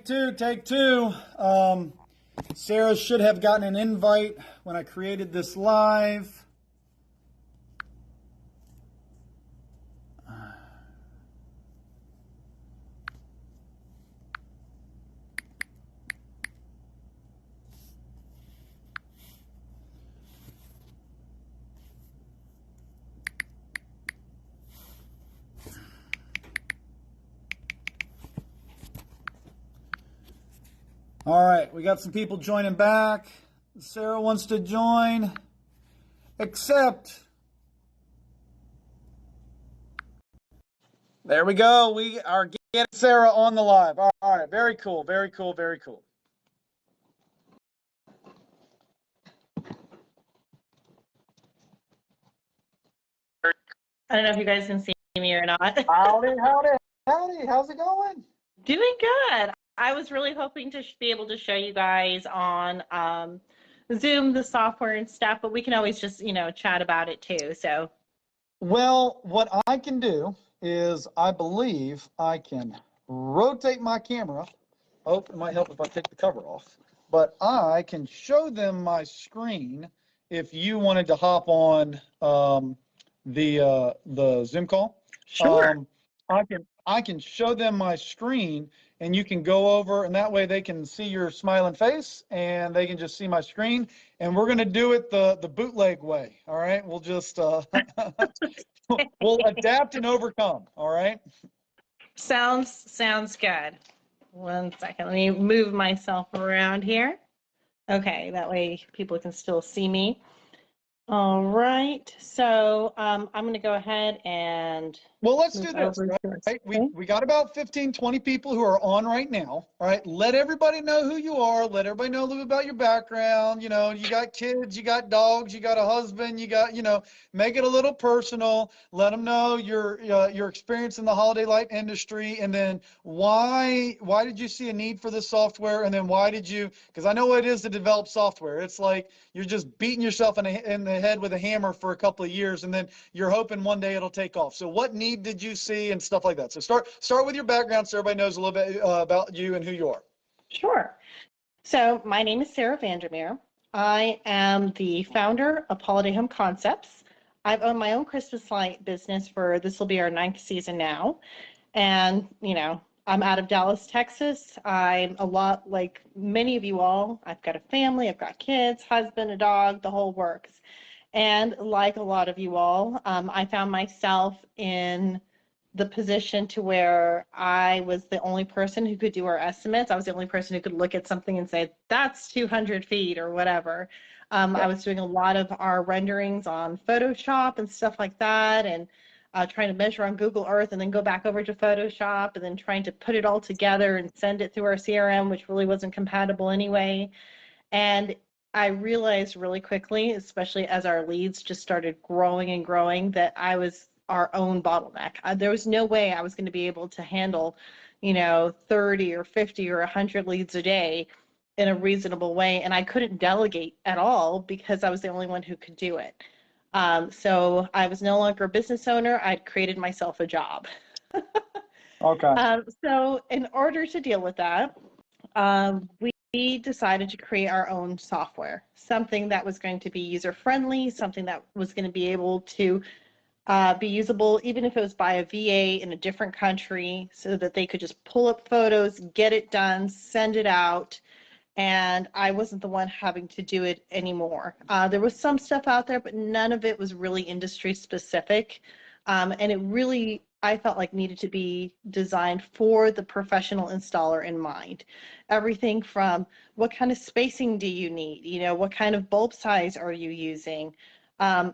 take two, take two. Sarah should have gotten an invite when I created this live. All right, we got some people joining back. Sarah wants to join, except there we go. We are getting Sarah on the live. All right, very cool, very cool, very cool. I don't know if you guys can see me or not. Howdy, howdy, howdy. How's it going? Doing good. I was really hoping to be able to show you guys on Zoom the software and stuff, but we can always just, chat about it too. So, well, what I can do is I believe I can rotate my camera. Oh, it might help if I take the cover off. But I can show them my screen if you wanted to hop on the Zoom call. sure. I can show them my screen and you can go over, and that way they can see your smiling face and they can just see my screen. And we're going to do it the bootleg way. All right. We'll just we'll adapt and overcome. All right. Sounds good. One second. Let me move myself around here. Okay, that way people can still see me. All right. So I'm going to go ahead and well, let's do this. Right? We got about 15, 20 people who are on right now. All right. Let everybody know who you are. Let everybody know a little bit about your background. You got kids, you got dogs, you got a husband, you got, make it a little personal. Let them know your experience in the holiday light industry. And then why did you see a need for this software? And then because I know what it is to develop software. It's like you're just beating yourself in the head with a hammer for a couple of years. And then you're hoping one day it'll take off. So what need did you see and stuff like that? So start with your background so everybody knows a little bit about you and who you are. Sure. So my name is Sarah Vandermeer. I am the founder of Holiday Home Concepts. I've owned my own Christmas light business this will be our 9th season now. And, I'm out of Dallas, Texas. I'm a lot like many of you all. I've got a family, I've got kids, husband, a dog, the whole works. And like a lot of you all, I found myself in the position to where I was the only person who could do our estimates. I was the only person who could look at something and say, that's 200 feet or whatever. I was doing a lot of our renderings on Photoshop and stuff like that, and trying to measure on Google Earth and then go back over to Photoshop and then trying to put it all together and send it through our CRM, which really wasn't compatible anyway. And I realized really quickly, especially as our leads just started growing and growing, that I was our own bottleneck. There was no way I was going to be able to handle, 30 or 50 or 100 leads a day in a reasonable way. And I couldn't delegate at all because I was the only one who could do it. So I was no longer a business owner. I'd created myself a job. Okay. So in order to deal with that, we decided to create our own software, something that was going to be user-friendly, something that was going to be able to be usable even if it was by a VA in a different country, so that they could just pull up photos, get it done, send it out, and I wasn't the one having to do it anymore. There was some stuff out there, but none of it was really industry specific, and it really, I felt like, needed to be designed for the professional installer in mind. Everything from what kind of spacing do you need, what kind of bulb size are you using?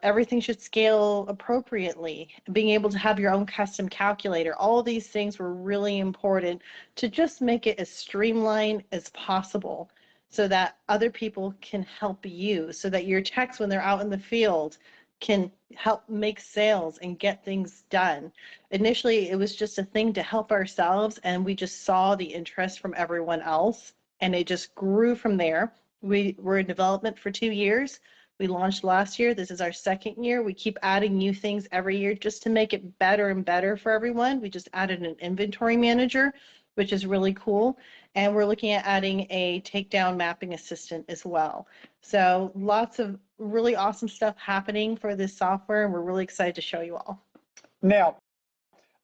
Everything should scale appropriately. Being able to have your own custom calculator, all these things were really important to just make it as streamlined as possible so that other people can help you, so that your techs, when they're out in the field, can help make sales and get things done. Initially, it was just a thing to help ourselves, and we just saw the interest from everyone else, and it just grew from there. We were in development for 2 years. We launched last year. This is our 2nd year. We keep adding new things every year just to make it better and better for everyone. We just added an inventory manager, which is really cool. And we're looking at adding a takedown mapping assistant as well. So lots of really awesome stuff happening for this software, and we're really excited to show you all. Now,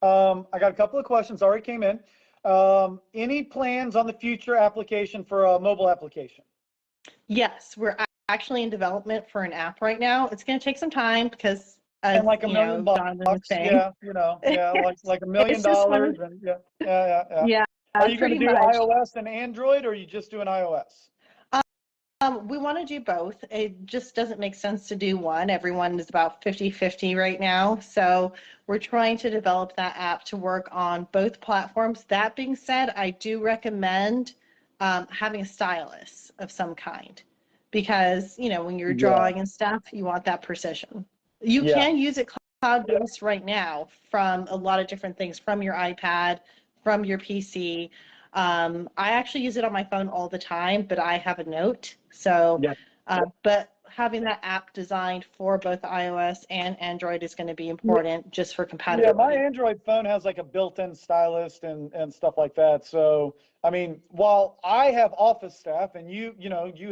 I got a couple of questions already came in. Any plans on the future application for a mobile application? Yes, we're actually in development for an app right now. It's going to take some time because, And like $1 million bucks, Donovan was saying, yeah, like $1 million, and yeah. Yeah, Are you going to pretty do much. iOS and Android, or are you just doing iOS? We want to do both. It just doesn't make sense to do one. Everyone is about 50-50 right now. So we're trying to develop that app to work on both platforms. That being said, I do recommend having a stylus of some kind because, when you're drawing and stuff, you want that precision. You can use it cloud-based right now from a lot of different things, from your iPad, from your PC. I actually use it on my phone all the time, but I have a Note. So, but having that app designed for both iOS and Android is going to be important just for compatibility. Yeah, my Android phone has like a built-in stylus and stuff like that. So, I mean, while I have office staff and you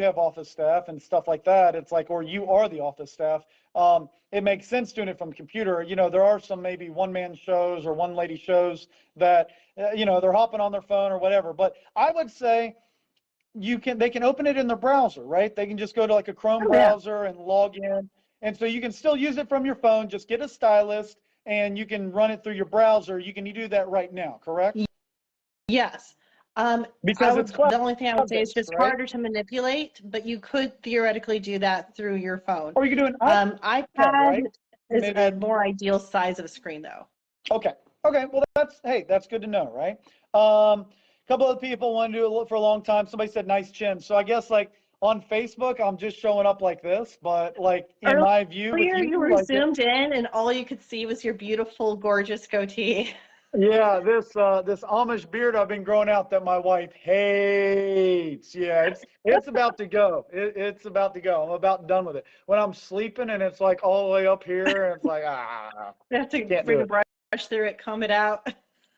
have office staff and stuff like that, it's like, or you are the office staff. It makes sense doing it from computer. There are some maybe one-man shows or one-lady shows that, they're hopping on their phone or whatever. But I would say they can open it in their browser, right? They can just go to like a Chrome browser and log in. And so you can still use it from your phone, just get a stylus and you can run it through your browser. You can do that right now, correct? Yes. Because it's the only thing I would say is just right? harder to manipulate, but you could theoretically do that through your phone. Or you can do an iPad right? is a more ideal size of a screen though. Okay. Well, that's good to know, right? A couple of people want to do it for a long time. Somebody said nice chin. So I guess like on Facebook, I'm just showing up like this, but like in my view, you were zoomed in and all you could see was your beautiful, gorgeous goatee. Yeah, this Amish beard I've been growing out that my wife hates. Yeah, it's about to go. It's about to go. I'm about done with it. When I'm sleeping and it's like all the way up here, and it's like You have to bring a brush through it, comb it out.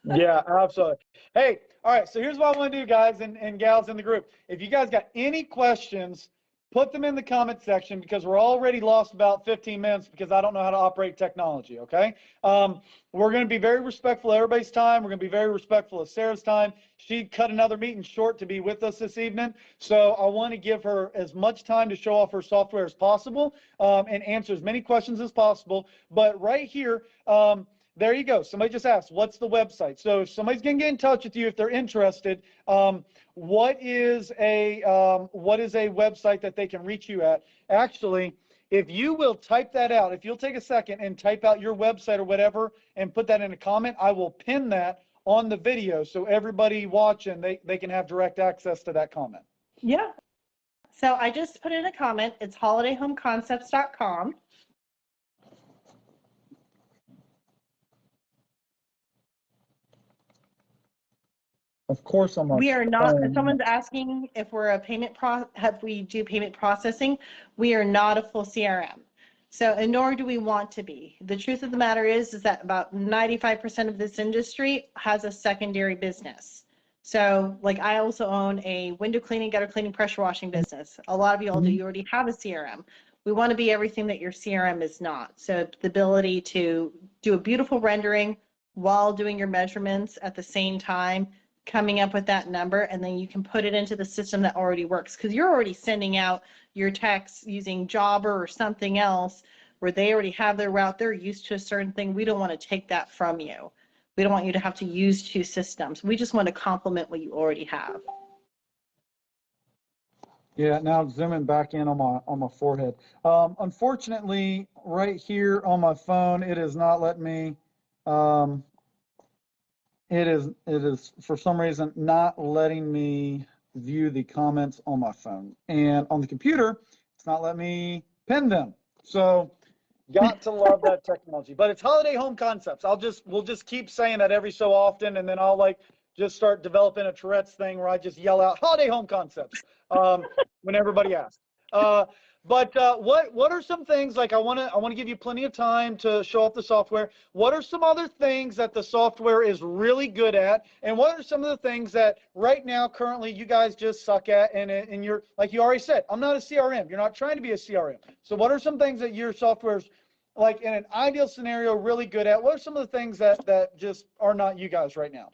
Yeah, absolutely. Hey, all right. So here's what I want to do, guys and gals in the group. If you guys got any questions, put them in the comment section because we're already lost about 15 minutes because I don't know how to operate technology, okay? We're going to be very respectful of everybody's time. We're going to be very respectful of Sarah's time. She cut another meeting short to be with us this evening. So I want to give her as much time to show off her software as possible and answer as many questions as possible. But right here, there you go. Somebody just asked, what's the website? So if somebody's going to get in touch with you, if they're interested, what is a website that they can reach you at? Actually, if you will type that out, if you'll take a second and type out your website or whatever and put that in a comment, I will pin that on the video so everybody watching, they can have direct access to that comment. Yeah. So I just put in a comment. It's holidayhomeconcepts.com. Of course, we are not. Someone's asking if we're a have we do payment processing. We are not a full CRM. So, and nor do we want to be. The truth of the matter is that about 95% of this industry has a secondary business. So, like I also own a window cleaning, gutter cleaning, pressure washing business. A lot of you all do. You already have a CRM. We want to be everything that your CRM is not. So, the ability to do a beautiful rendering while doing your measurements at the same time, coming up with that number, and then you can put it into the system that already works because you're already sending out your texts using Jobber or something else where they already have their route. They're used to a certain thing. We don't want to take that from you. We don't want you to have to use two systems. We just want to complement what you already have. Yeah, now zooming back in on my forehead. Unfortunately, right here on my phone, it is not letting me. It is for some reason not letting me view the comments on my phone, and on the computer it's not letting me pin them. So got to love that technology. But it's Holiday Home Concepts. We'll just keep saying that every so often, and then I'll like just start developing a Tourette's thing where I just yell out Holiday Home Concepts when everybody asks. But what are some things, like I want to give you plenty of time to show off the software. What are some other things that the software is really good at, and what are some of the things that right now currently you guys just suck at? And you're, like you already said, I'm not a CRM. You're not trying to be a CRM. So what are some things that your software's, like in an ideal scenario, really good at? What are some of the things that just are not you guys right now?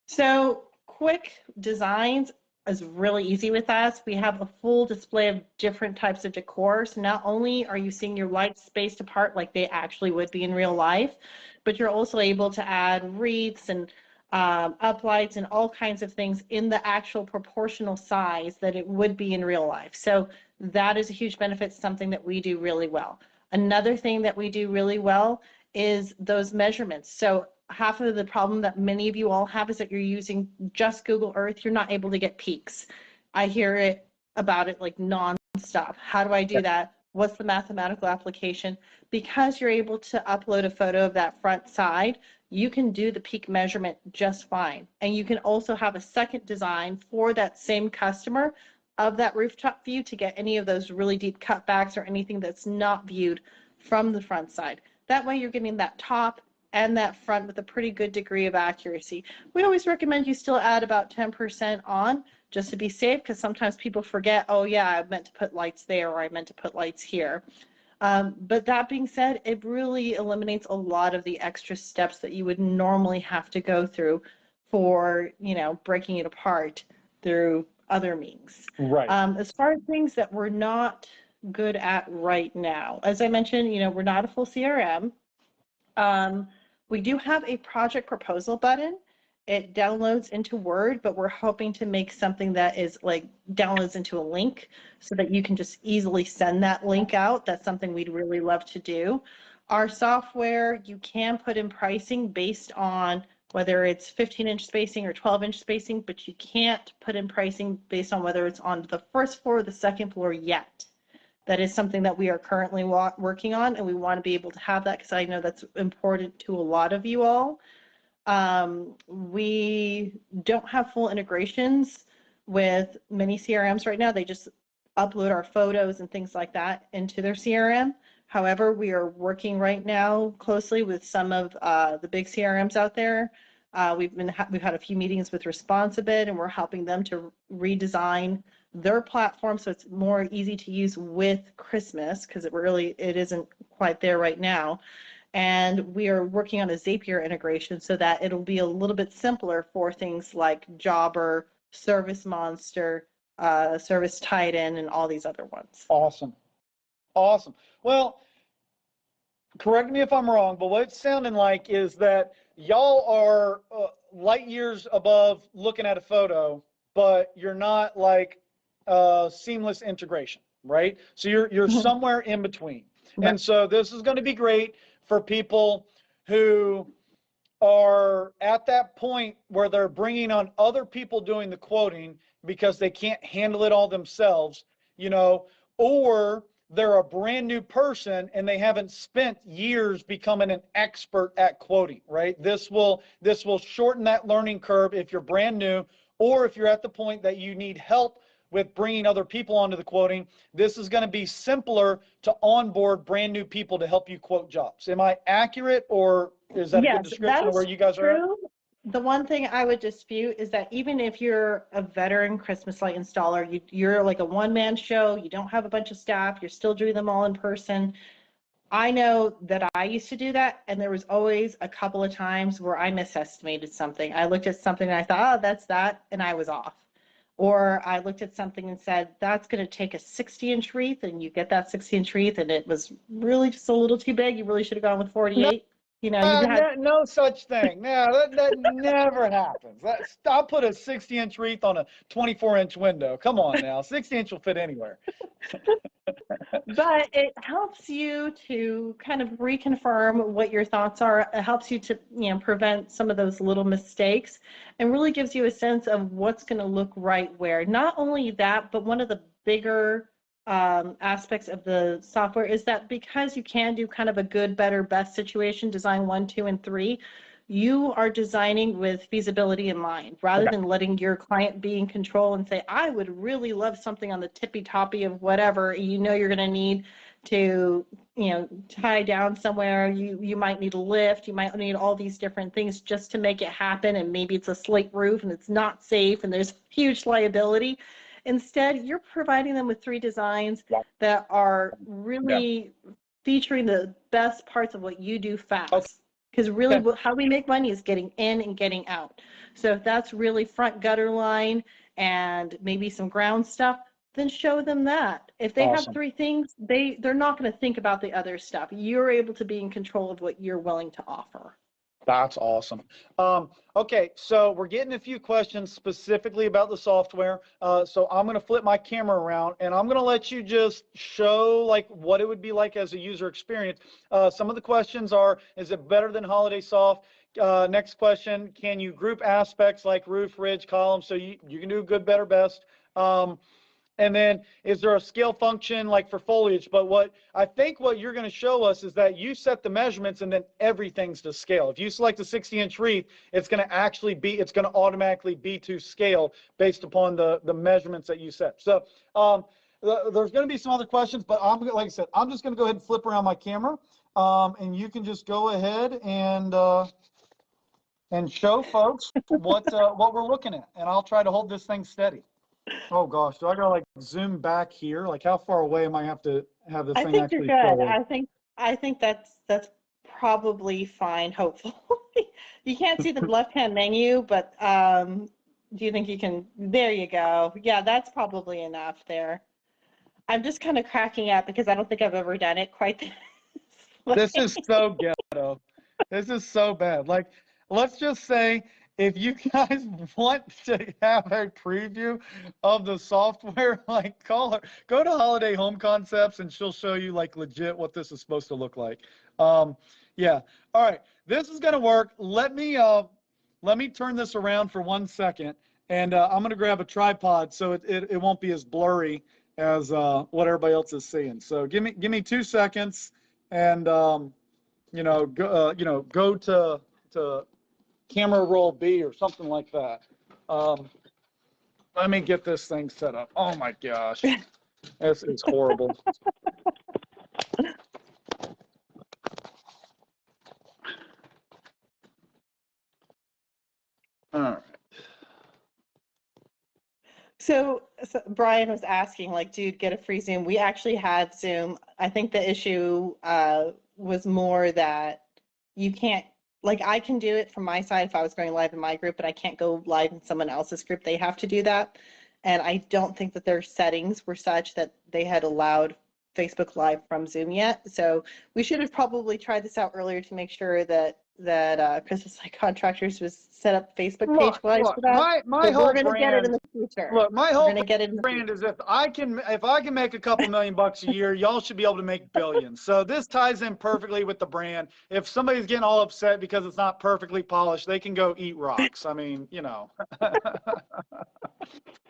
So quick designs is really easy with us. We have a full display of different types of decor. So not only are you seeing your lights spaced apart like they actually would be in real life, but you're also able to add wreaths and uplights and all kinds of things in the actual proportional size that it would be in real life. So that is a huge benefit, something that we do really well. Another thing that we do really well is those measurements. So half of the problem that many of you all have is that you're using just Google Earth. You're not able to get peaks. I hear it about it like nonstop. How do I do that? What's the mathematical application? Because you're able to upload a photo of that front side, you can do the peak measurement just fine. And you can also have a second design for that same customer of that rooftop view to get any of those really deep cutbacks or anything that's not viewed from the front side. That way you're getting that top and that front with a pretty good degree of accuracy. We always recommend you still add about 10% on just to be safe, because sometimes people forget, oh yeah, I meant to put lights there, or I meant to put lights here. But that being said, it really eliminates a lot of the extra steps that you would normally have to go through for, breaking it apart through other means. Right. As far as things that we're not good at right now, as I mentioned, we're not a full CRM. We do have a project proposal button. It downloads into Word, but we're hoping to make something that is like downloads into a link so that you can just easily send that link out. That's something we'd really love to do. Our software, you can put in pricing based on whether it's 15-inch spacing or 12-inch spacing, but you can't put in pricing based on whether it's on the first floor or the second floor yet. That is something that we are currently working on, and we want to be able to have that because I know that's important to a lot of you all. We don't have full integrations with many CRMs right now. They just upload our photos and things like that into their CRM. However, we are working right now closely with some of the big CRMs out there. We've had a few meetings with Responsibid, and we're helping them to redesign their platform so it's more easy to use with Christmas, because it isn't quite there right now. And we are working on a Zapier integration so that it'll be a little bit simpler for things like Jobber, Service Monster, Service Titan, and all these other ones. Awesome. Well, correct me if I'm wrong, but what it's sounding like is that y'all are light years above looking at a photo, but you're not like seamless integration, right? So you're somewhere in between. Right. And so this is going to be great for people who are at that point where they're bringing on other people doing the quoting because they can't handle it all themselves, or they're a brand new person and they haven't spent years becoming an expert at quoting, right? This will shorten that learning curve if you're brand new, or if you're at the point that you need help with bringing other people onto the quoting. This is going to be simpler to onboard brand new people to help you quote jobs. Am I accurate, or is that a good description of where you guys are at? The one thing I would dispute is that even if you're a veteran Christmas light installer, you're like a one-man show, you don't have a bunch of staff, you're still doing them all in person. I know that I used to do that, and there was always a couple of times where I misestimated something. I looked at something and I thought, oh, that's that, and I was off. Or I looked at something and said, that's going to take a 60-inch wreath, and you get that 60-inch wreath, and it was really just a little too big. You really should have gone with 48. No such thing. No, that never happens. I'll put a 60-inch wreath on a 24-inch window. Come on now, 60-inch will fit anywhere. But it helps you to kind of reconfirm what your thoughts are. It helps you to prevent some of those little mistakes, and really gives you a sense of what's going to look right where. Not only that, but one of the bigger aspects of the software is that because you can do kind of a good, better, best situation, design 1, 2, and 3, you are designing with feasibility in mind, rather than letting your client be in control and say, I would really love something on the tippy toppy of whatever you're going to need to, tie down somewhere. You might need a lift. You might need all these different things just to make it happen. And maybe it's a slate roof and it's not safe and there's huge liability. Instead, you're providing them with 3 designs that are really featuring the best parts of what you do fast. Because really how we make money is getting in and getting out. So if that's really front gutter line and maybe some ground stuff, then show them that. If they have 3 things, they're not going to think about the other stuff. You're able to be in control of what you're willing to offer. That's awesome. Okay, so we're getting a few questions specifically about the software. So I'm going to flip my camera around and I'm going to let you just show like what it would be like as a user experience. Some of the questions are, is it better than Holiday Soft? Next question, can you group aspects like roof, ridge, column? So you can do good, better, best. And then is there a scale function like for foliage? But what you're going to show us is that you set the measurements and then everything's to scale. If you select a 60-inch wreath, it's going to automatically be to scale based upon the measurements that you set. So there's going to be some other questions, but like I said, I'm just going to go ahead and flip around my camera, and you can just go ahead and show folks what we're looking at, and I'll try to hold this thing steady. Oh gosh, do I gotta like zoom back here? Like how far away am I have to have this thing actually? I think you're good. I think that's probably fine, hopefully. You can't see the left-hand menu, but do you think you can? There you go. Yeah, that's probably enough there. I'm just kind of cracking up because I don't think I've ever done it quite this way. This is so ghetto. This is so bad. Like, let's just say, if you guys want to have a preview of the software, like call her, go to Holiday Home Concepts and she'll show you like legit what this is supposed to look like. Yeah. All right. This is going to work. Let me turn this around for 1 second, and I'm going to grab a tripod so it won't be as blurry as what everybody else is seeing. So give me 2 seconds, and go to camera roll B or something like that. Let me get this thing set up. Oh my gosh, this is horrible. All right. So Brian was asking, like, dude, get a free Zoom. We actually had Zoom. I think the issue was more that you can't, like, I can do it from my side if I was going live in my group, but I can't go live in someone else's group. They have to do that. And I don't think that their settings were such that they had allowed Facebook Live from Zoom yet. So we should have probably tried this out earlier to make sure that Christmas Light Contractors was set up Facebook page wise for that. My whole we're gonna get it in the future. Look, my whole brand is if I can make a couple $1 million a year, y'all should be able to make billions. So this ties in perfectly with the brand. If somebody's getting all upset because it's not perfectly polished, they can go eat rocks. I mean,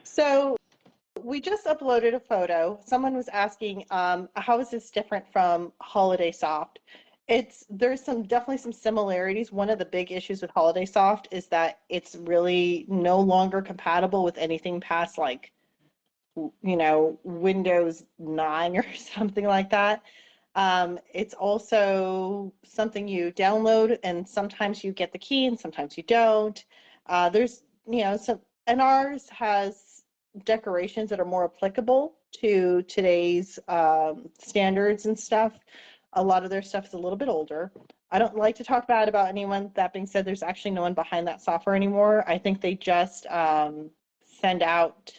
So we just uploaded a photo. Someone was asking, how is this different from Holiday Soft? There's definitely some similarities. One of the big issues with Holiday Soft is that it's really no longer compatible with anything past like, Windows 9 or something like that. It's also something you download, and sometimes you get the key and sometimes you don't. There's, and ours has decorations that are more applicable to today's standards and stuff. A lot of their stuff is a little bit older. I don't like to talk bad about anyone. That being said, there's actually no one behind that software anymore. I think they just send out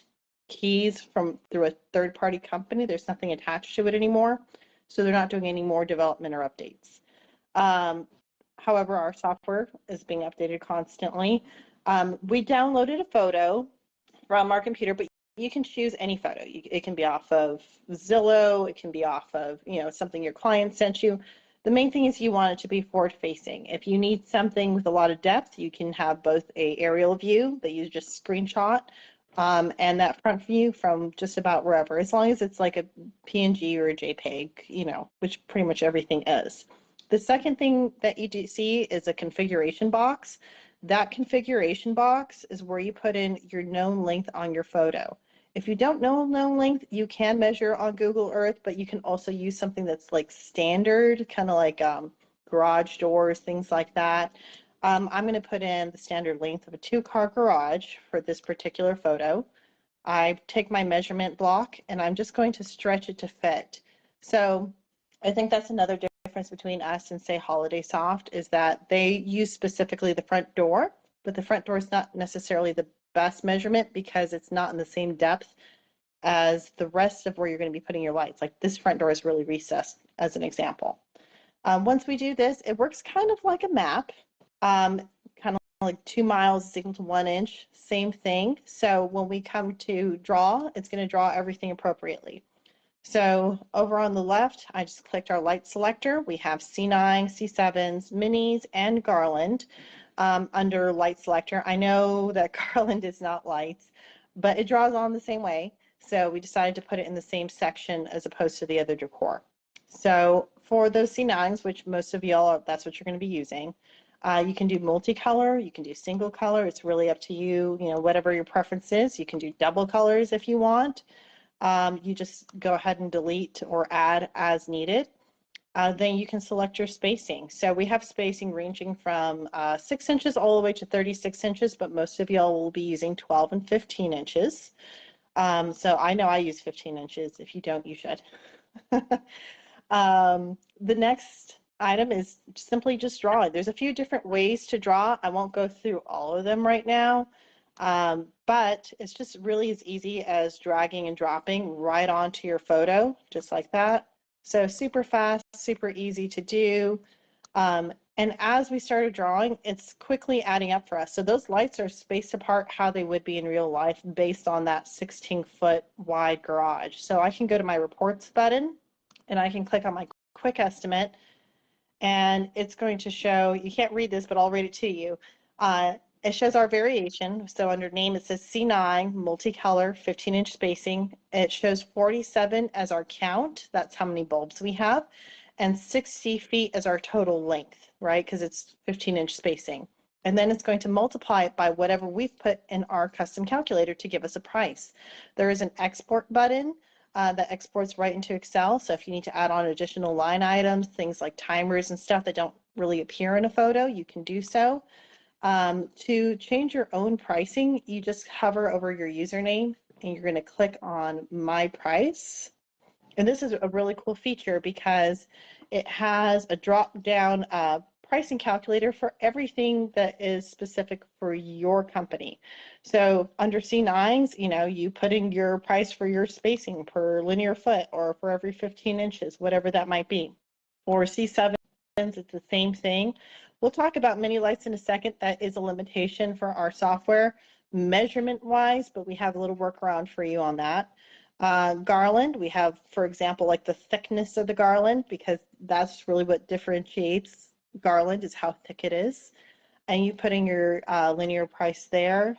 keys through a third-party company. There's nothing attached to it anymore. So they're not doing any more development or updates. However, our software is being updated constantly. We downloaded a photo from our computer, but you can choose any photo. It can be off of Zillow. It can be off of, something your client sent you. The main thing is you want it to be forward facing. If you need something with a lot of depth, you can have both a aerial view that you just screenshot and that front view from just about wherever, as long as it's like a PNG or a JPEG, which pretty much everything is. The second thing that you do see is a configuration box. That configuration box is where you put in your known length on your photo. If you don't know known length, you can measure on Google Earth, but you can also use something that's like standard, kind of like garage doors, things like that. I'm going to put in the standard length of a 2-car garage for this particular photo. I take my measurement block and I'm just going to stretch it to fit. So I think that's another difference between us and say Holiday Soft is that they use specifically the front door, but the front door is not necessarily the best measurement because it's not in the same depth as the rest of where you're going to be putting your lights. Like this front door is really recessed as an example. Once we do this, it works kind of like a map, kind of like 2 miles is equal to 1 inch, same thing. So when we come to draw, it's going to draw everything appropriately. So over on the left, I just clicked our light selector. We have C9, C7s, minis, and garland under light selector. I know that garland is not lights, but it draws on the same way. So we decided to put it in the same section as opposed to the other decor. So for those C9s, which most of y'all, that's what you're going to be using, you can do multicolor, you can do single color. It's really up to you, whatever your preference is. You can do double colors if you want. You just go ahead and delete or add as needed. Then you can select your spacing. So we have spacing ranging from 6 inches all the way to 36 inches, but most of y'all will be using 12 and 15 inches. So I know I use 15 inches. If you don't, you should. The next item is simply just draw. There's a few different ways to draw. I won't go through all of them right now, but it's just really as easy as dragging and dropping right onto your photo, just like that. So super fast, super easy to do. And as we started drawing, it's quickly adding up for us. So those lights are spaced apart how they would be in real life based on that 16-foot wide garage. So I can go to my reports button and I can click on my quick estimate and it's going to show, you can't read this, but I'll read it to you. It shows our variation. So under name, it says C9, multicolor, 15-inch spacing. It shows 47 as our count. That's how many bulbs we have. And 60 feet as our total length, right? Because it's 15-inch spacing. And then it's going to multiply it by whatever we've put in our custom calculator to give us a price. There is an export button that exports right into Excel. So if you need to add on additional line items, things like timers and stuff that don't really appear in a photo, you can do so. To change your own pricing, you just hover over your username and you're going to click on My Price. And this is a really cool feature because it has a drop-down pricing calculator for everything that is specific for your company. So under C9s, you put in your price for your spacing per linear foot or for every 15 inches, whatever that might be. For C7s, it's the same thing. We'll talk about mini lights in a second. That is a limitation for our software measurement-wise, but we have a little workaround for you on that. Garland, we have, for example, like the thickness of the garland, because that's really what differentiates garland is how thick it is. And you put in your linear price there,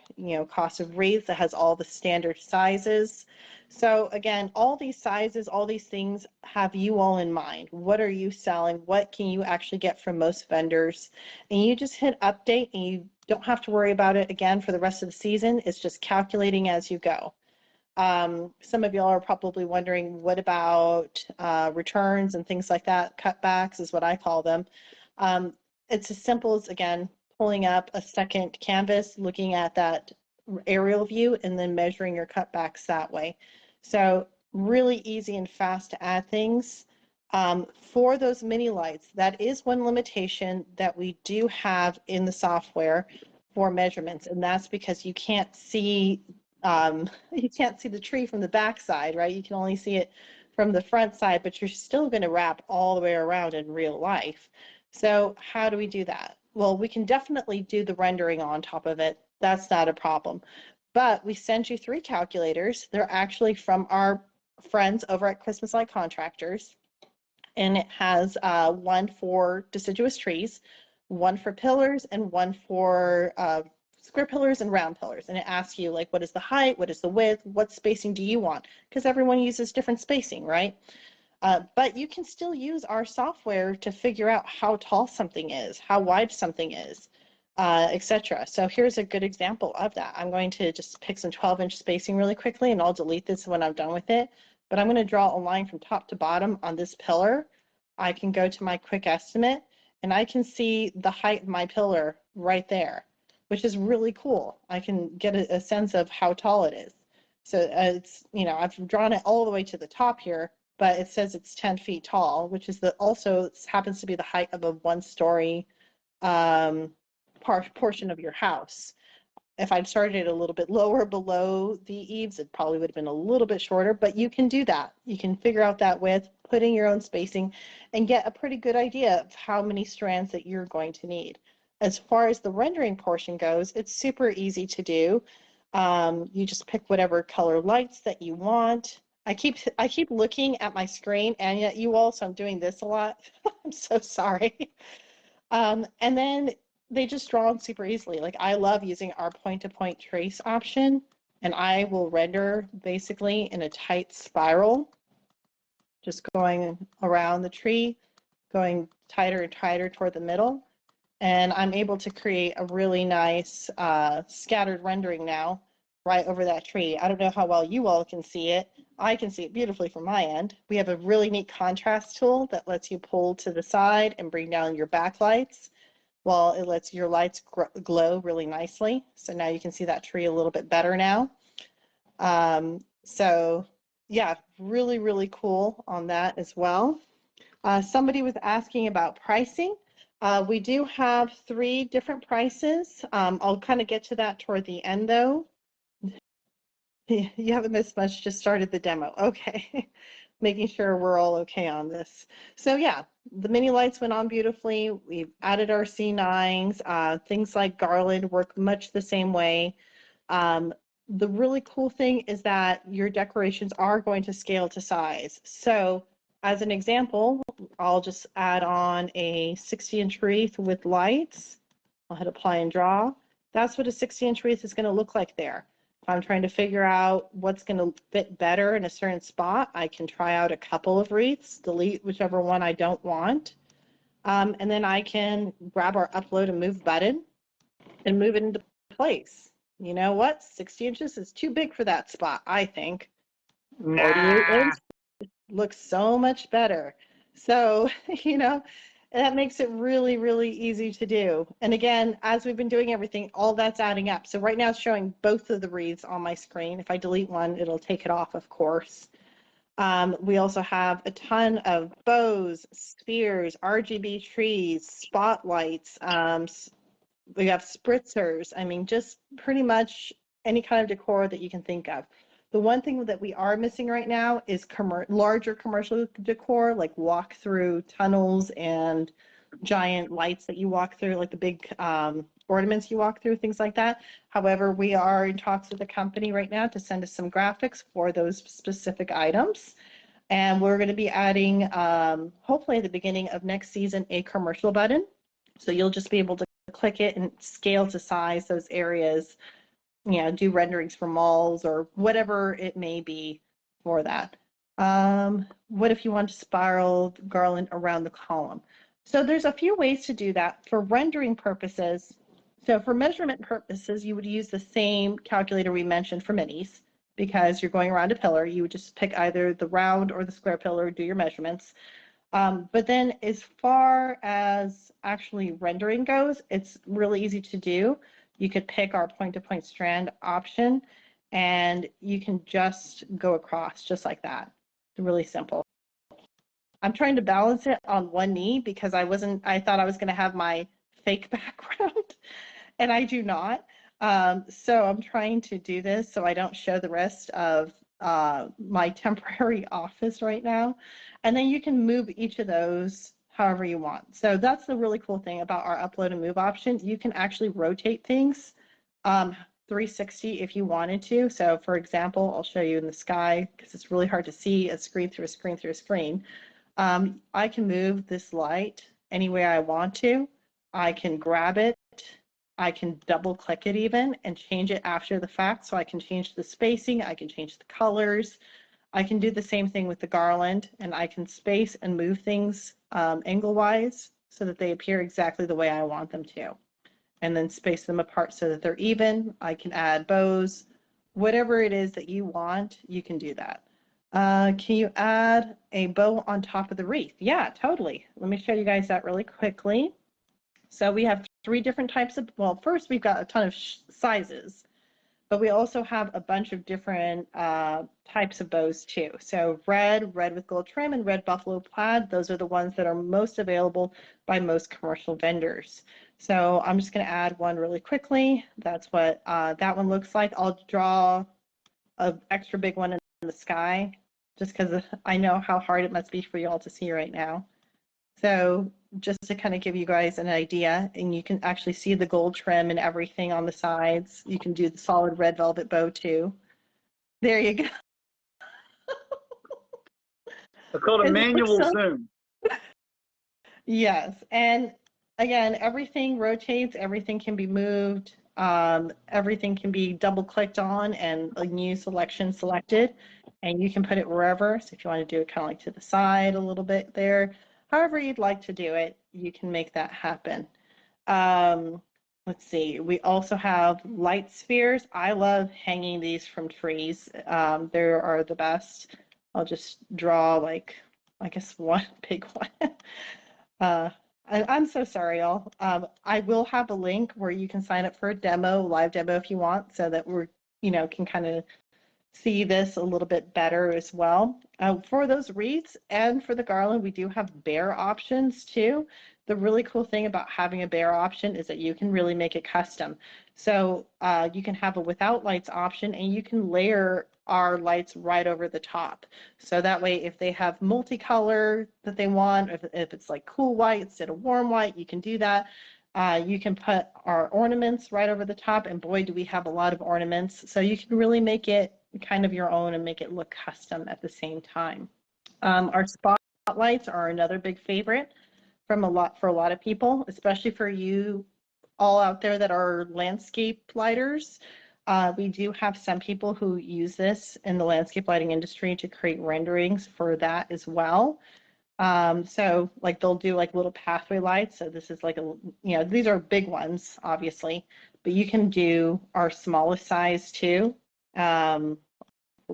cost of wreaths that has all the standard sizes. So again, all these sizes, all these things have you all in mind. What are you selling? What can you actually get from most vendors? And you just hit update and you don't have to worry about it again for the rest of the season. It's just calculating as you go. Some of y'all are probably wondering, what about returns and things like that? Cutbacks is what I call them. It's as simple as, again, pulling up a second canvas, looking at that aerial view, and then measuring your cutbacks that way. So really easy and fast to add things. For those mini lights, that is one limitation that we do have in the software for measurements, and that's because you can't see the tree from the back side, right? You can only see it from the front side, but you're still going to wrap all the way around in real life. So how do we do that? Well, we can definitely do the rendering on top of it. That's not a problem. But we sent you 3 calculators. They're actually from our friends over at Christmas Light Contractors. And it has one for deciduous trees, one for pillars, and one for square pillars and round pillars. And it asks you, like, what is the height? What is the width? What spacing do you want? Because everyone uses different spacing, right? But you can still use our software to figure out how tall something is, how wide something is, etc. So here's a good example of that. I'm going to just pick some 12-inch spacing really quickly, and I'll delete this when I'm done with it. But I'm going to draw a line from top to bottom on this pillar. I can go to my quick estimate, and I can see the height of my pillar right there, which is really cool. I can get a sense of how tall it is. So it's, I've drawn it all the way to the top here, but it says it's 10 feet tall, which is also happens to be the height of a one-story portion of your house. If I'd started it a little bit lower below the eaves, it probably would have been a little bit shorter, but you can do that. You can figure out that width, put in your own spacing, and get a pretty good idea of how many strands that you're going to need. As far as the rendering portion goes, it's super easy to do. You just pick whatever color lights that you want. I keep looking at my screen, and yet you also, I'm doing this a lot. I'm so sorry. And then they just draw them super easily. Like, I love using our point-to-point trace option, and I will render basically in a tight spiral, just going around the tree, going tighter and tighter toward the middle. And I'm able to create a really nice scattered rendering now right over that tree. I don't know how well you all can see it. I can see it beautifully from my end. We have a really neat contrast tool that lets you pull to the side and bring down your backlights, while it lets your lights glow really nicely. So now you can see that tree a little bit better now. So yeah, really, really cool on that as well. Somebody was asking about pricing. We do have 3 different prices. I'll kind of get to that toward the end though. You haven't missed much, just started the demo. Okay. Making sure we're all okay on this. So yeah, the mini lights went on beautifully. We've added our C9s. Things like garland work much the same way. The really cool thing is that your decorations are going to scale to size. So as an example, I'll just add on a 60-inch wreath with lights. I'll hit apply and draw. That's what a 60-inch wreath is going to look like there. If I'm trying to figure out what's going to fit better in a certain spot, I can try out a couple of wreaths, delete whichever one I don't want, and then I can grab our upload and move button and move it into place. You know what? 60 inches is too big for that spot, I think. 48 inches looks so much better. So, that makes it really, really easy to do. And again, as we've been doing everything, all that's adding up. So right now it's showing both of the wreaths on my screen. If I delete one, it'll take it off, of course. We also have a ton of bows, spears, RGB trees, spotlights. We have spritzers. I mean, just pretty much any kind of decor that you can think of. The one thing that we are missing right now is larger commercial decor, like walk-through tunnels and giant lights that you walk through, like the big ornaments you walk through, things like that. However, we are in talks with the company right now to send us some graphics for those specific items. And we're going to be adding, hopefully at the beginning of next season, a commercial button. So you'll just be able to click it and scale to size those areas, do renderings for malls or whatever it may be for that. What if you want to spiral garland around the column? So there's a few ways to do that for rendering purposes. So for measurement purposes, you would use the same calculator we mentioned for minis, because you're going around a pillar. You would just pick either the round or the square pillar, do your measurements. But then as far as actually rendering goes, it's really easy to do. You could pick our point-to-point strand option, and you can just go across just like that. It's really simple. I'm trying to balance it on one knee because I thought I was going to have my fake background, and I do not. So I'm trying to do this so I don't show the rest of my temporary office right now. And then you can move each of those however you want. So that's the really cool thing about our upload and move option. You can actually rotate things 360 if you wanted to. So for example, I'll show you in the sky because it's really hard to see a screen through a screen through a screen. I can move this light any way I want to. I can grab it. I can double click it even and change it after the fact. So I can change the spacing. I can change the colors. I can do the same thing with the garland, and I can space and move things angle-wise so that they appear exactly the way I want them to. And then space them apart so that they're even. I can add bows. Whatever it is that you want, you can do that. Can you add a bow on top of the wreath? Yeah, totally. Let me show you guys that really quickly. So we have 3 different types of, well, first we've got a ton of sizes, but we also have a bunch of different types of bows too. So red with gold trim, and red buffalo plaid, those are the ones that are most available by most commercial vendors. So I'm just going to add one really quickly. That's what that one looks like. I'll draw an extra big one in the sky just because I know how hard it must be for you all to see right now. So just to kind of give you guys an idea, and you can actually see the gold trim and everything on the sides. You can do the solid red velvet bow too. There you go. I call it manual zoom. Yes, and again, everything rotates, everything can be moved, everything can be double clicked on and a new selection selected, and you can put it wherever. So if you want to do it kind of like to the side a little bit there, however you'd like to do it, you can make that happen. Let's see, we also have light spheres. I love hanging these from trees. They are the best. I'll just draw like, I guess one big one. I'm so sorry, y'all. I will have a link where you can sign up for a demo, live demo if you want, so that we're, can kind of see this a little bit better as well. For those wreaths and for the garland, we do have bare options too. The really cool thing about having a bare option is that you can really make it custom. So you can have a without lights option, and you can layer our lights right over the top. So that way, if they have multicolor that they want, if it's like cool white instead of warm white, you can do that. You can put our ornaments right over the top, and boy, do we have a lot of ornaments. So you can really make it kind of your own and make it look custom at the same time. Our spotlights are another big favorite for a lot of people, especially for you all out there that are landscape lighters. We do have some people who use this in the landscape lighting industry to create renderings for that as well. So like they'll do like little pathway lights. So this is like these are big ones, obviously, but you can do our smallest size too. We'll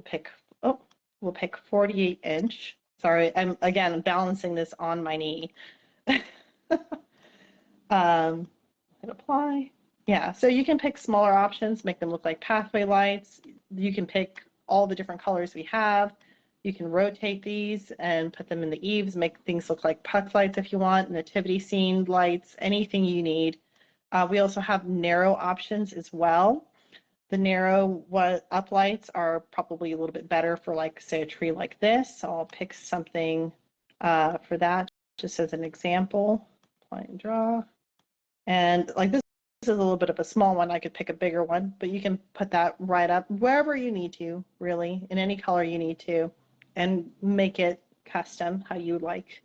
pick 48 inch. Sorry, I'm balancing this on my knee. Hit apply. Yeah, so you can pick smaller options, make them look like pathway lights. You can pick all the different colors we have. You can rotate these and put them in the eaves, make things look like puck lights if you want, nativity scene lights, anything you need. We also have narrow options as well. The narrow up lights are probably a little bit better for, like, say, a tree like this. So I'll pick something for that, just as an example. Apply and draw. And like this is a little bit of a small one. I could pick a bigger one, but you can put that right up wherever you need to, really, in any color you need to, and make it custom how you like.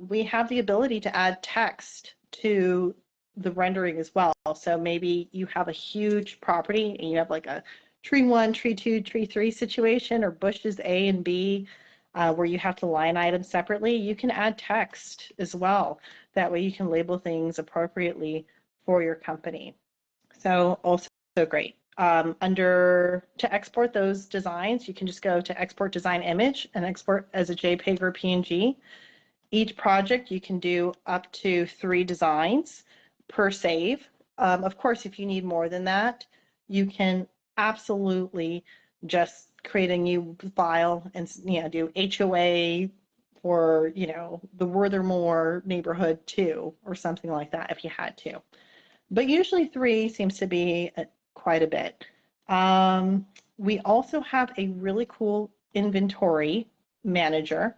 We have the ability to add text to the rendering as well. So maybe you have a huge property and you have like a tree 1, tree 2, tree 3 situation, or bushes A and B, where you have to line item separately. You can add text as well. That way you can label things appropriately for your company. So also great. To export those designs, you can just go to export design image and export as a JPEG or PNG. Each project you can do up to 3 designs per save. Of course, if you need more than that, you can absolutely just create a new file and do HOA for the Worthermore neighborhood 2 or something like that if you had to. But usually 3 seems to be quite a bit. We also have a really cool inventory manager.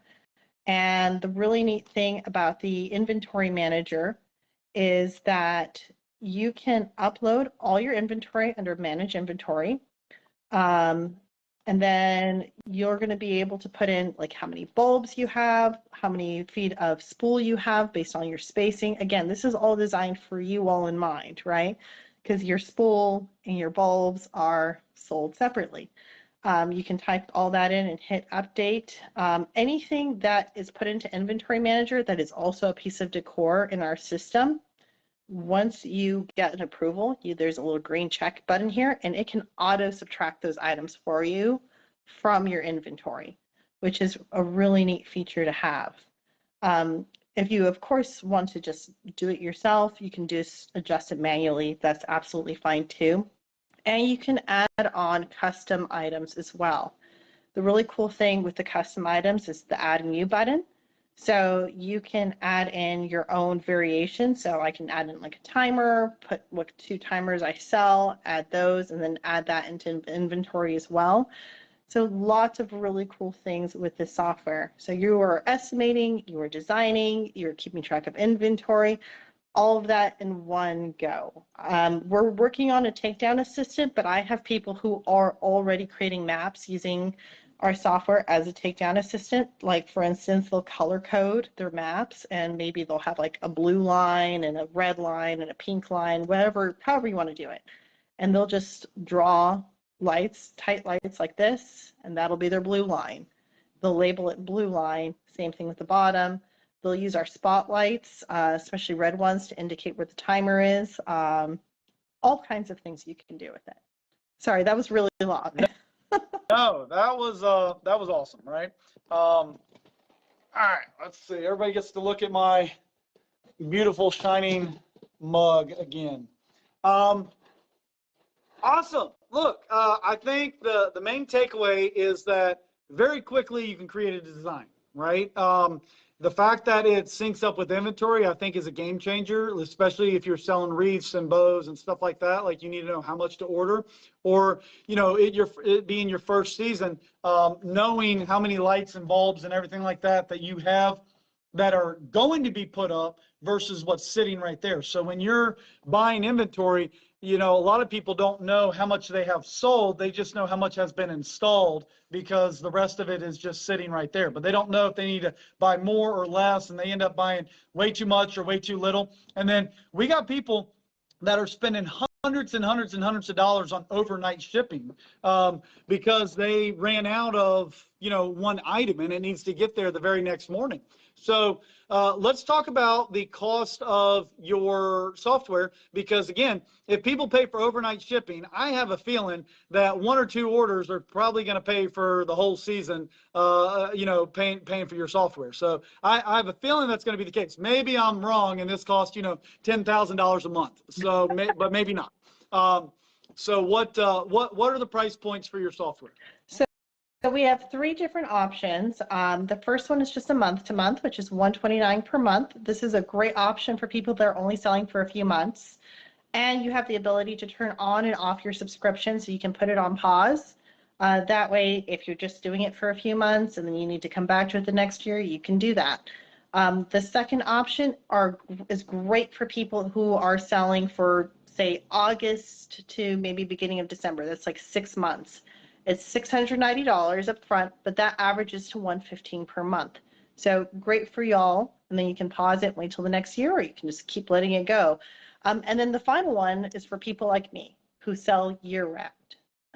And the really neat thing about the inventory manager is that you can upload all your inventory under manage inventory. And then you're going to be able to put in like how many bulbs you have, how many feet of spool you have based on your spacing. Again, this is all designed for you all in mind, right? Because your spool and your bulbs are sold separately. You can type all that in and hit update. Anything that is put into Inventory Manager that is also a piece of decor in our system, once you get an approval, there's a little green check button here, and it can auto subtract those items for you from your inventory, which is a really neat feature to have. If you, of course, want to just do it yourself, you can just adjust it manually. That's absolutely fine too. And you can add on custom items as well. The really cool thing with the custom items is the Add New button. So you can add in your own variation. So I can add in like a timer, put what 2 timers I sell, add those, and then add that into inventory as well. So lots of really cool things with this software. So you are estimating, you are designing, you're keeping track of inventory, all of that in one go. We're working on a takedown assistant, but I have people who are already creating maps using our software as a takedown assistant. Like for instance, they'll color code their maps, and maybe they'll have like a blue line and a red line and a pink line, whatever, however you want to do it. And they'll just draw lights, tight lights like this, and that'll be their blue line. They'll label it blue line, same thing with the bottom. They'll use our spotlights, especially red ones, to indicate where the timer is. All kinds of things you can do with it. Sorry, that was really long. No, that was awesome, right? All right, let's see. Everybody gets to look at my beautiful shining mug again. Awesome. Look, I think the main takeaway is that very quickly you can create a design, right? The fact that it syncs up with inventory, I think, is a game changer, especially if you're selling wreaths and bows and stuff like that. Like, you need to know how much to order, or, you know, it being your first season, knowing how many lights and bulbs and everything like that that you have that are going to be put up versus what's sitting right there. So when you're buying inventory, you know, a lot of people don't know how much they have sold. They just know how much has been installed, because the rest of it is just sitting right there. But they don't know if they need to buy more or less, and they end up buying way too much or way too little. And then we got people that are spending hundreds and hundreds and hundreds of dollars on overnight shipping because they ran out of, you know, one item and it needs to get there the very next morning. So let's talk about the cost of your software, because again, if people pay for overnight shipping, I have a feeling that 1 or 2 orders are probably going to pay for the whole season, you know, paying for your software. So I have a feeling that's going to be the case. Maybe I'm wrong and this costs, you know, $10,000 a month. So, but maybe not. So what are the price points for your software? So we have 3 different options. The first one is just a month-to-month, which is $129 per month. This is a great option for people that are only selling for a few months. And you have the ability to turn on and off your subscription, so you can put it on pause. That way, if you're just doing it for a few months and then you need to come back to it the next year, you can do that. The second option is great for people who are selling for, say, August to maybe beginning of December. That's like 6 months. It's $690 up front, but that averages to $115 per month. So great for y'all. And then you can pause it and wait till the next year, or you can just keep letting it go. And then the final one is for people like me who sell year-round.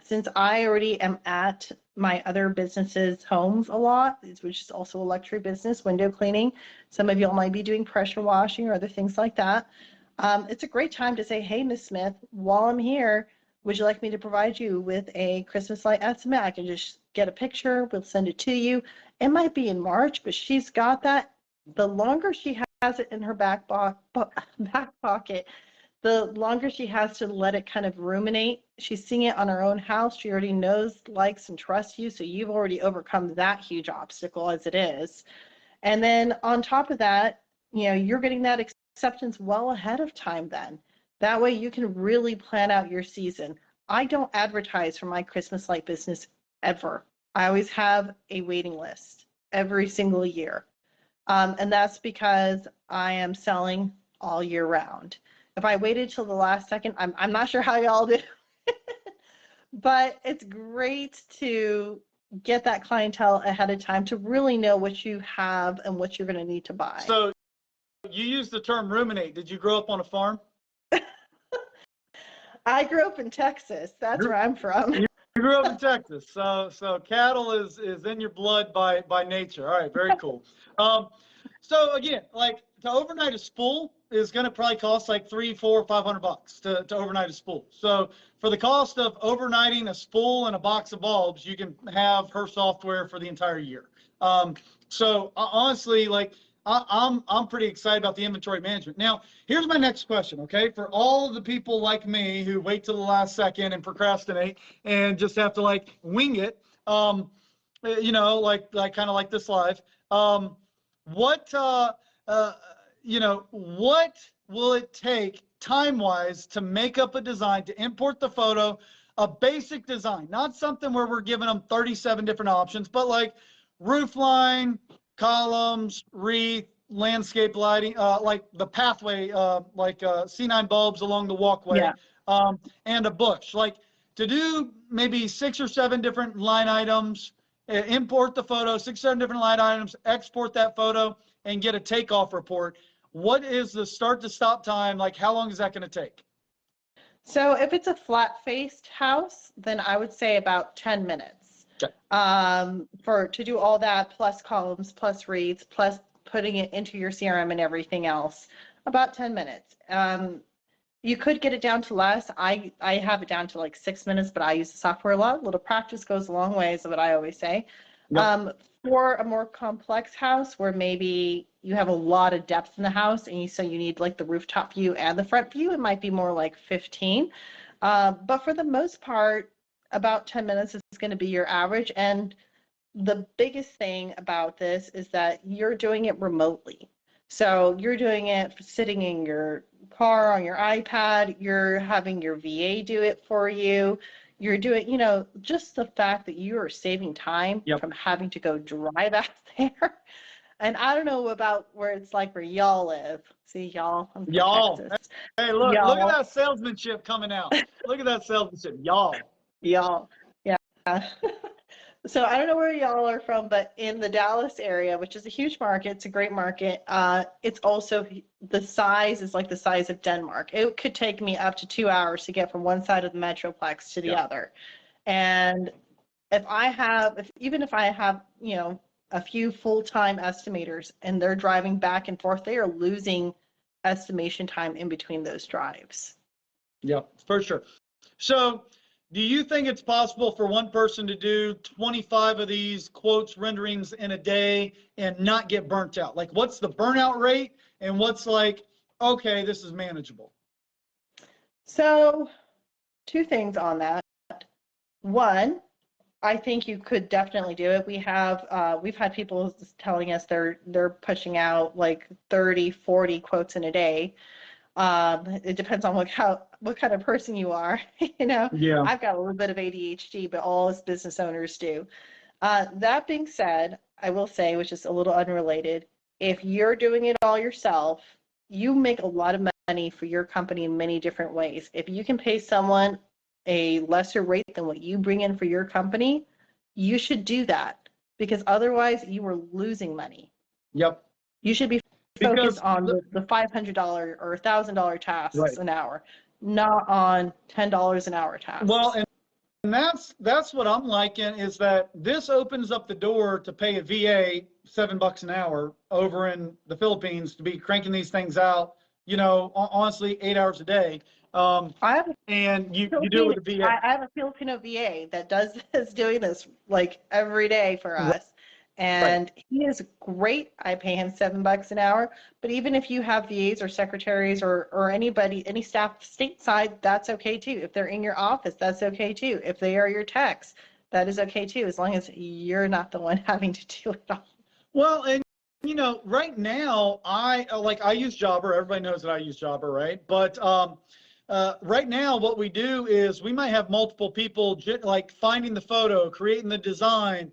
Since I already am at my other businesses' homes a lot, which is also a luxury business, window cleaning. Some of y'all might be doing pressure washing or other things like that. It's a great time to say, hey, Miss Smith, while I'm here, would you like me to provide you with a Christmas light estimate? I can just get a picture. We'll send it to you. It might be in March, but she's got that. The longer she has it in her back pocket, the longer she has to let it kind of ruminate. She's seeing it on her own house. She already knows, likes, and trusts you. So you've already overcome that huge obstacle as it is. And then on top of that, you know, you're getting that acceptance well ahead of time then. That way you can really plan out your season. I don't advertise for my Christmas light business ever. I always have a waiting list every single year. And that's because I am selling all year round. If I waited till the last second, I'm not sure how y'all do, but it's great to get that clientele ahead of time to really know what you have and what you're going to need to buy. So you use the term ruminate. Did you grow up on a farm? I grew up in Texas. That's where I'm from. You grew up in Texas, so cattle is in your blood by nature. All right, very cool. So again, like to overnight a spool is going to probably cost like $300, $400, $500 to overnight a spool. So for the cost of overnighting a spool and a box of bulbs, you can have her software for the entire year. So honestly, like I'm pretty excited about the inventory management. Now, here's my next question, okay? For all of the people like me who wait till the last second and procrastinate and just have to like wing it, you know, like kind of like this live. What you know, what will it take time-wise to make up a design, to import the photo, a basic design, not something where we're giving them 37 different options, but like roof line, columns, wreath, landscape lighting, like the pathway, like C9 bulbs along the walkway, and a bush. Like to do maybe 6 or 7 different line items, import the photo, 6 or 7 different line items, export that photo, and get a takeoff report. What is the start to stop time? Like how long is that going to take? So if it's a flat-faced house, then I would say about 10 minutes. Okay. To do all that, plus columns, plus wreaths, plus putting it into your CRM and everything else, about 10 minutes. You could get it down to less. I have it down to like 6 minutes, but I use the software a lot. A little practice goes a long way, is what I always say. Yep. For a more complex house where maybe you have a lot of depth in the house and so you need like the rooftop view and the front view, it might be more like 15. But for the most part, about 10 minutes is going to be your average. And the biggest thing about this is that you're doing it remotely. So you're doing it sitting in your car on your iPad, you're having your VA do it for you. You're doing, you know, just the fact that you are saving time from having to go drive out there. And I don't know about where it's like where y'all live. See, y'all. Texas. Hey, look at that salesmanship coming out. Look at that salesmanship. Y'all. Yeah. So I don't know where y'all are from, but in the Dallas area, which is a huge market, it's a great market. It's also, the size is like the size of Denmark. It could take me up to 2 hours to get from one side of the Metroplex to the other. And even if I have, you know, a few full-time estimators and they're driving back and forth, they are losing estimation time in between those drives. Yeah, for sure. So do you think it's possible for one person to do 25 of these quotes renderings in a day and not get burnt out? Like what's the burnout rate and what's like, okay, this is manageable? So 2 things on that. One, I think you could definitely do it. We've had people telling us they're pushing out like 30, 40 quotes in a day. It depends on what kind of person you are. You know, I've got a little bit of ADHD, but all us business owners do. That being said, I will say, which is a little unrelated, if you're doing it all yourself, you make a lot of money for your company in many different ways. If you can pay someone a lesser rate than what you bring in for your company, you should do that, because otherwise you are losing money. Yep. You should be focused on the $500 or $1,000 tasks an hour, not on $10 an hour tasks. Well, and that's what I'm liking, is that this opens up the door to pay a VA $7 an hour over in the Philippines to be cranking these things out, you know, honestly, 8 hours a day. And you do it with a VA. I have a Filipino VA that is doing this like every day for us. And he is great. I pay him $7 an hour. But even if you have VAs or secretaries or anybody, any staff stateside, that's okay too. If they're in your office, that's okay too. If they are your techs, that is okay too, as long as you're not the one having to do it all. Well, and you know, right now I use Jobber. Everybody knows that I use Jobber, right? But right now, what we do is we might have multiple people like finding the photo, creating the design,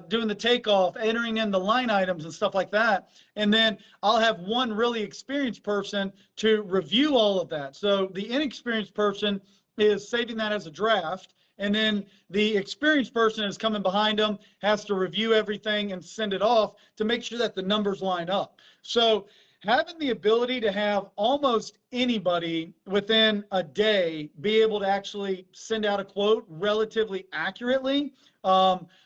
doing the takeoff, entering in the line items and stuff like that. And then I'll have one really experienced person to review all of that. So the inexperienced person is saving that as a draft. And then the experienced person is coming behind them, has to review everything and send it off to make sure that the numbers line up. So having the ability to have almost anybody within a day be able to actually send out a quote relatively accurately,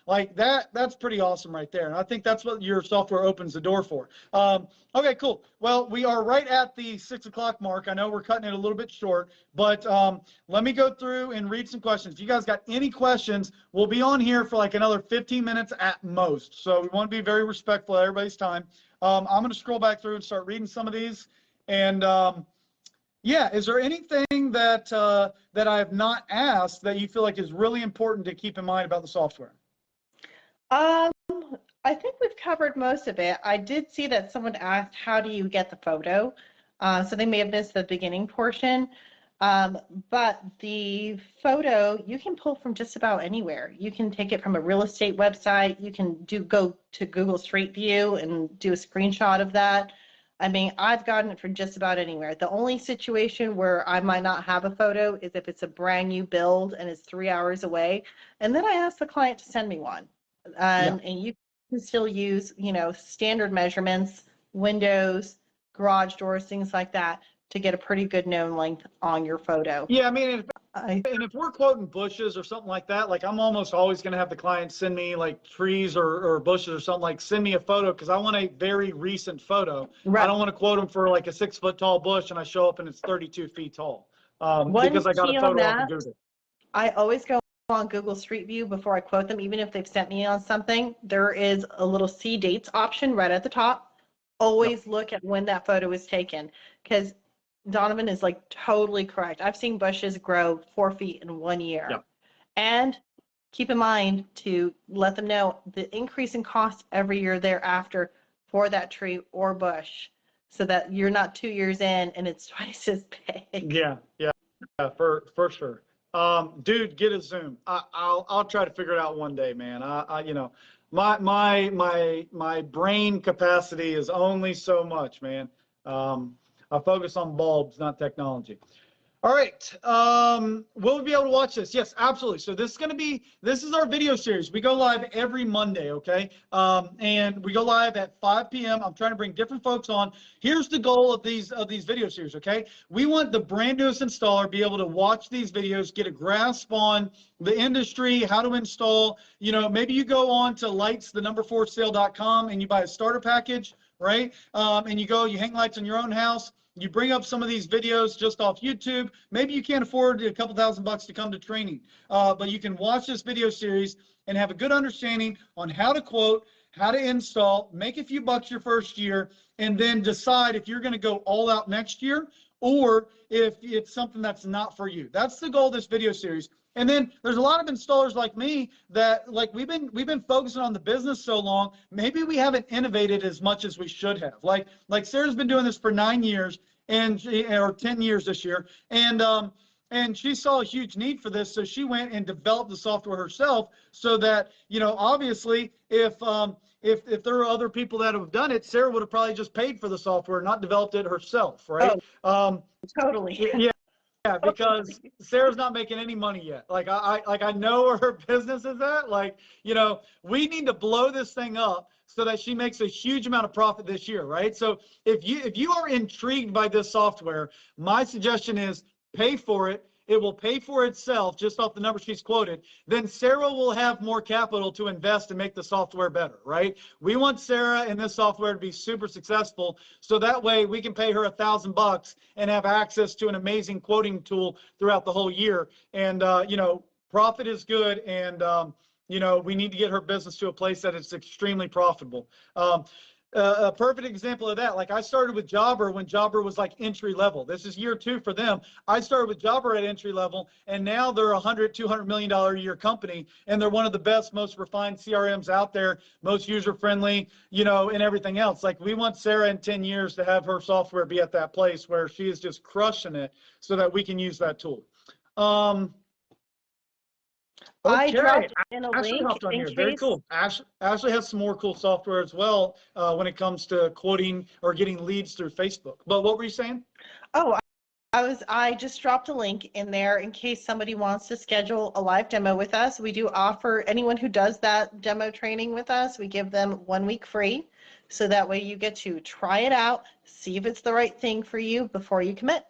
like that's pretty awesome right there. And I think that's what your software opens the door for. Okay, cool. Well, we are right at the 6 o'clock mark. I know we're cutting it a little bit short, but let me go through and read some questions. If you guys got any questions, we'll be on here for like another 15 minutes at most. So we want to be very respectful of everybody's time. I'm going to scroll back through and start reading some of these. And yeah, is there anything that that I have not asked that you feel like is really important to keep in mind about the software? I think we've covered most of it. I did see that someone asked, how do you get the photo? So they may have missed the beginning portion. But the photo, you can pull from just about anywhere. You can take it from a real estate website. You can go to Google Street View and do a screenshot of that. I mean, I've gotten it from just about anywhere. The only situation where I might not have a photo is if it's a brand new build and it's 3 hours away. And then I ask the client to send me one. And you can still use, you know, standard measurements, windows, garage doors, things like that, to get a pretty good known length on your photo. Yeah, I mean, and if we're quoting bushes or something like that, like I'm almost always going to have the client send me like trees or bushes or something, like send me a photo because I want a very recent photo. Right. I don't want to quote them for like a 6 foot tall bush and I show up and it's 32 feet tall because I got a photo off of Google. I always go on Google Street View before I quote them, even if they've sent me on something. There is a little see dates option right at the top. Always look at when that photo was taken, because Donovan is like totally correct. I've seen bushes grow 4 feet in 1 year. Yep. And keep in mind to let them know the increase in cost every year thereafter for that tree or bush, so that you're not 2 years in and it's twice as big. Yeah, for sure. Dude, get a Zoom. I'll try to figure it out one day, man. You know, my brain capacity is only so much, man. I focus on bulbs, not technology. All right. Will we be able to watch this? Yes, absolutely. So this is our video series. We go live every Monday, okay? And we go live at 5 p.m. I'm trying to bring different folks on. Here's the goal of these video series, okay? We want the brand newest installer be able to watch these videos, get a grasp on the industry, how to install. You know, maybe you go on to lights4sale.com and you buy a starter package, right? And you hang lights on your own house. You bring up some of these videos just off YouTube. Maybe you can't afford a couple $1,000 to come to training, but you can watch this video series and have a good understanding on how to quote, how to install, make a few bucks your first year, and then decide if you're going to go all out next year or if it's something that's not for you. That's the goal of this video series. And then there's a lot of installers like me that like we've been focusing on the business so long, maybe we haven't innovated as much as we should have. Like Sarah's been doing this for 9 years or 10 years this year, and she saw a huge need for this, so she went and developed the software herself, so that, you know, obviously if there are other people that have done it, Sarah would have probably just paid for the software, not developed it herself, right? Oh, totally. Yeah, because Sarah's not making any money yet. Like I know where her business is at. Like, you know, we need to blow this thing up so that she makes a huge amount of profit this year, right? So if you are intrigued by this software, my suggestion is pay for it. It will pay for itself just off the number she's quoted. Then Sarah will have more capital to invest and make the software better, right? We want Sarah and this software to be super successful, so that way we can pay her $1,000 and have access to an amazing quoting tool throughout the whole year. And you know, profit is good, and you know, we need to get her business to a place that it's extremely profitable. A perfect example of that, like I started with Jobber when Jobber was like entry level. This is year 2 for them. I started with Jobber at entry level, and now they're a $100-200 million a year company, and they're one of the best, most refined CRMs out there, most user friendly, you know, and everything else. Like we want Sarah in 10 years to have her software be at that place where she is just crushing it, so that we can use that tool. Okay. I dropped in a Ashley link hopped on in here. case. Very cool. Ashley has some more cool software as well when it comes to quoting or getting leads through Facebook. But what were you saying? Oh, I just dropped a link in there in case somebody wants to schedule a live demo with us. We do offer anyone who does that demo training with us, we give them 1 week free. So that way you get to try it out, see if it's the right thing for you before you commit.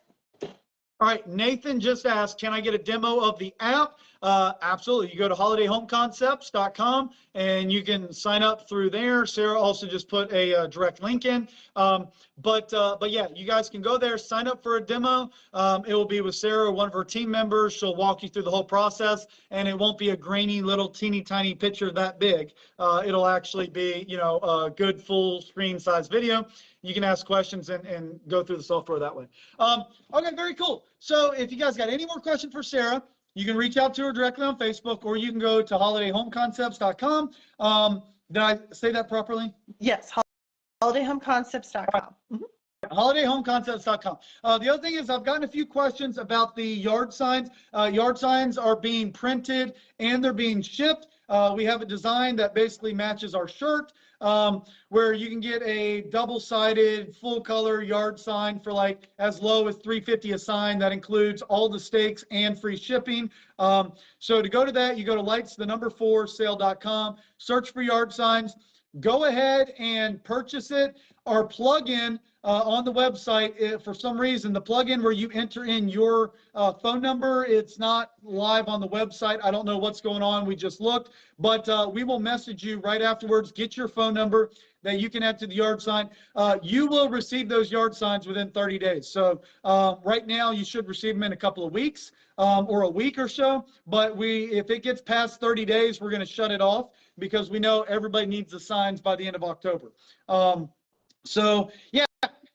All right, Nathan just asked, can I get a demo of the app? Absolutely. You go to holidayhomeconcepts.com and you can sign up through there. Sarah also just put a direct link in. But yeah, you guys can go there, sign up for a demo. It will be with Sarah, one of her team members. She'll walk you through the whole process, and it won't be a grainy little teeny tiny picture that big. It'll actually be, you know, a good full screen size video. You can ask questions and go through the software that way. Okay, very cool. So if you guys got any more questions for Sarah, you can reach out to her directly on Facebook, or you can go to holidayhomeconcepts.com. Did I say that properly? Yes, holidayhomeconcepts.com. holidayhomeconcepts.com. The other thing is I've gotten a few questions about the yard signs. Yard signs are being printed and they're being shipped. We have a design that basically matches our shirt, where you can get a double-sided full color yard sign for like as low as $3.50 a sign. That includes all the stakes and free shipping. So to go to that, you go to lights4sale.com, search for yard signs. Go ahead and purchase it. Our plugin on the website, for some reason, the plugin where you enter in your phone number, it's not live on the website. I don't know what's going on. We just looked, but we will message you right afterwards. Get your phone number that you can add to the yard sign. You will receive those yard signs within 30 days. So right now, you should receive them in a couple of weeks or a week or so. But if it gets past 30 days, we're going to shut it off, because we know everybody needs the signs by the end of October. So yeah,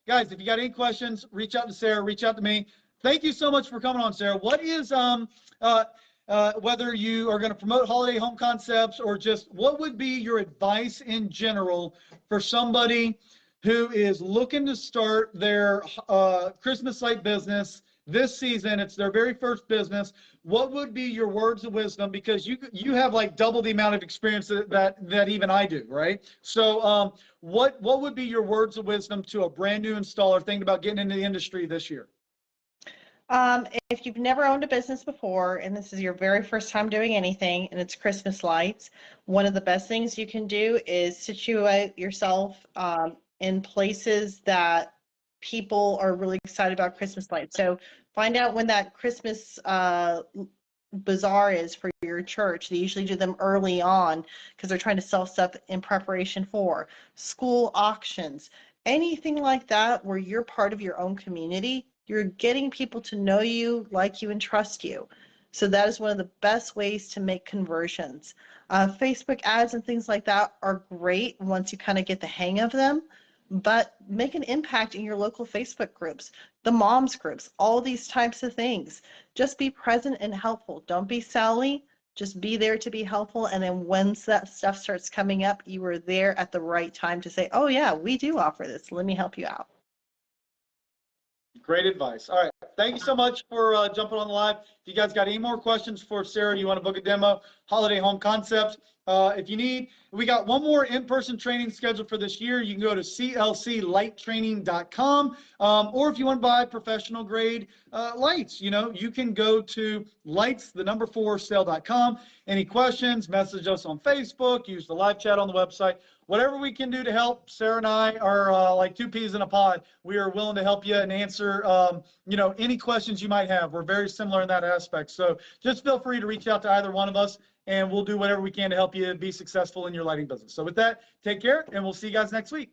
guys, if you got any questions, reach out to Sarah, reach out to me. Thank you so much for coming on, Sarah. What is, whether you are going to promote Holiday Home Concepts or just what would be your advice in general for somebody who is looking to start their Christmas light business this season? It's their very first business. What would be your words of wisdom? Because you have like double the amount of experience that even I do, right? So what would be your words of wisdom to a brand new installer thinking about getting into the industry this year? If you've never owned a business before and this is your very first time doing anything and it's Christmas lights, one of the best things you can do is situate yourself in places that people are really excited about Christmas lights. So find out when that Christmas bazaar is for your church. They usually do them early on because they're trying to sell stuff in preparation for school auctions, anything like that where you're part of your own community. You're getting people to know you, like you, and trust you. So that is one of the best ways to make conversions. Facebook ads and things like that are great once you kind of get the hang of them, but make an impact in your local Facebook groups, the moms groups, all these types of things. Just be present and helpful. Don't be Sally. Just be there to be helpful. And then once that stuff starts coming up, you were there at the right time to say, oh yeah, we do offer this. Let me help you out. Great advice. All right. Thank you so much for jumping on the live. If you guys got any more questions for Sarah, you want to book a demo, Holiday Home Concepts. If you need, we got one more in-person training scheduled for this year. You can go to clclighttraining.com. Or if you want to buy professional grade lights, you can go to lights4sale.com. Any questions, message us on Facebook, use the live chat on the website. Whatever we can do to help, Sarah and I are like two peas in a pod. We are willing to help you and answer, any questions you might have. We're very similar in that aspect. So just feel free to reach out to either one of us, and we'll do whatever we can to help you be successful in your lighting business. So with that, take care, and we'll see you guys next week.